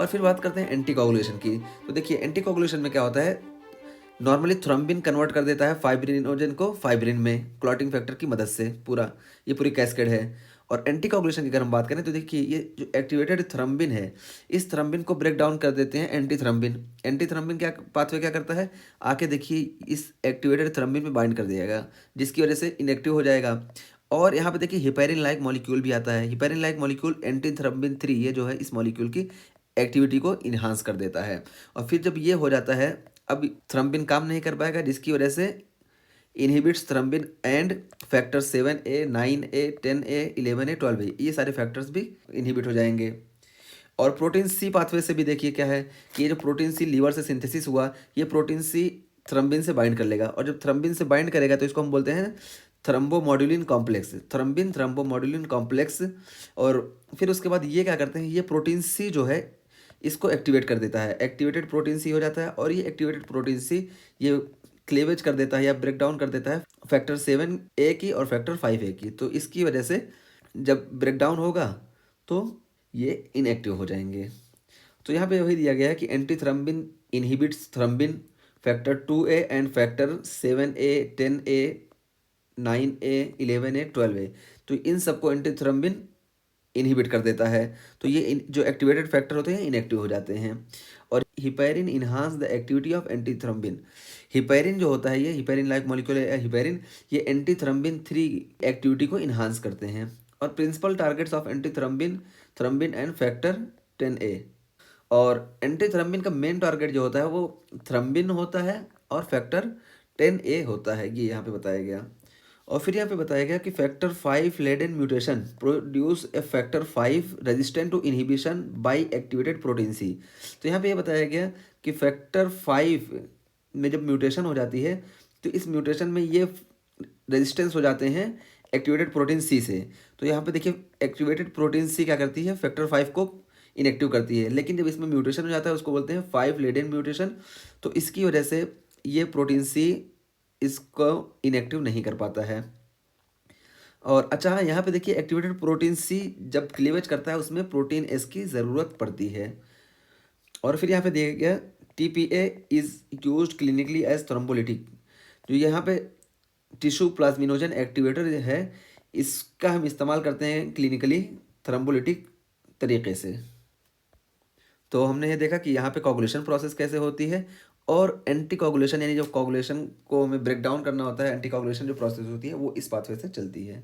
और फिर बात करते हैं एंटीकोगुलेशन की। तो देखिए एंटीकोगुलेशन में क्या होता है, नॉर्मली थ्रोम्बिन कन्वर्ट कर देता है फाइब्रिनोजन को फाइब्रिन में क्लॉटिंग फैक्टर की मदद से। ये पूरी कैस्केड है। और एंटीकोगुलेशन की अगर हम बात करें तो देखिए ये जो एक्टिवेटेड थ्रोम्बिन है, इस थ्रोम्बिन को ब्रेक डाउन कर देते हैं एंटी थ्रोम्बिन। एंटी थ्रोम्बिन क्या पाथवे क्या करता है, आके देखिए इस एक्टिवेटेड थ्रोम्बिन में बाइंड कर देगा, जिसकी वजह से इनएक्टिव हो जाएगा। और यहाँ पे देखिए हिपेरिन लाइक मॉलिक्यूल भी आता है। Heparin like molecule anti thrombin 3 ये जो है इस मॉलिक्यूल की एक्टिविटी को इन्हांस कर देता है। और फिर जब ये हो जाता है, अब थ्रोम्बिन काम नहीं कर पाएगा, जिसकी वजह से inhibits thrombin and factor 7A 9A 10A 11A 12A ये सारे फैक्टर्स भी इनहिबिट हो जाएंगे। और प्रोटीन सी पाथवे से भी देखिए क्या है कि ये जो प्रोटीन सी लीवर से सिंथेसिस हुआ, ये प्रोटीन सी थ्रोम्बिन से बाइंड कर लेगा। और जब थ्रोम्बिन से बाइंड करेगा तो इसको हम बोलते हैं थ्रोम्बोमोड्यूलिन कॉम्प्लेक्स, थ्रोम्बिन थ्रोम्बोमोड्यूलिन कॉम्प्लेक्स। और फिर उसके बाद ये क्या करते हैं, ये प्रोटीन सी जो है इसको एक्टिवेट कर देता है, एक्टिवेटेड प्रोटीन सी हो जाता है। और ये एक्टिवेटेड प्रोटीन सी ये क्लेवेज कर देता है या ब्रेक डाउन कर देता है फैक्टर 7A की और फैक्टर 5A की। तो इसकी वजह से जब ब्रेक डाउन होगा तो ये इनएक्टिव हो जाएंगे। तो यहाँ पे वही दिया गया है कि anti thrombin inhibits thrombin factor 2A and factor 7A 10A 9A 11A 12A। तो इन सबको एंटी थ्रोम्बिन इनहिबिट कर देता है। तो ये जो एक्टिवेटेड फैक्टर होते हैं इनएक्टिव हो जाते हैं। और heparin enhance the activity of anti thrombin. Heparin जो होता है, ये हिपेरिन लाइक मॉलिक्यूल है हिपेरिन, ये एंटी थ्रोम्बिन 3 एक्टिविटी को इन्हांस करते हैं। और principal targets of anti thrombin thrombin and factor 10A। और एंटी थ्रोम्बिन का मेन टारगेट जो होता है वो थ्रोम्बिन होता है और फैक्टर 10A होता है, ये यहाँ पे बताया गया। और फिर यहाँ पे बताया गया कि factor 5 Leiden mutation produce a factor 5 resistant to inhibition by activated protein C. तो यहाँ पे ये बताया गया कि फैक्टर 5 में जब म्यूटेशन हो जाती है तो इस म्यूटेशन में ये रेजिस्टेंस हो जाते हैं एक्टिवेटेड प्रोटीन सी से। तो यहाँ पे देखिए एक्टिवेटेड प्रोटीन सी क्या करती है, फैक्टर 5 को इनएक्टिव करती है। लेकिन जब इसमें म्यूटेशन हो जाता है उसको बोलते हैं 5 लेडेन म्यूटेशन। तो इसकी वजह से ये प्रोटीन सी इसको इनएक्टिव नहीं कर पाता है। और अच्छा हाँ, यहाँ पे देखिए एक्टिवेटेड प्रोटीन सी जब क्लीवेज करता है उसमें प्रोटीन एस की ज़रूरत पड़ती है। और फिर यहाँ पे देखिए गया TPA is used clinically as thrombolytic. जो यहाँ पे टिश्यू प्लाज्मिनोजन एक्टिवेटर है, इसका हम इस्तेमाल करते हैं क्लिनिकली थ्रोम्बोलिटिक तरीके से। तो हमने ये देखा कि यहाँ पे कोगुलेशन प्रोसेस कैसे होती है। और एंटी कोगुलेशन यानी जो कोगुलेशन को हमें ब्रेक डाउन करना होता है, एंटी कोगुलेशन जो प्रोसेस होती है वो इस पाथवे से चलती है।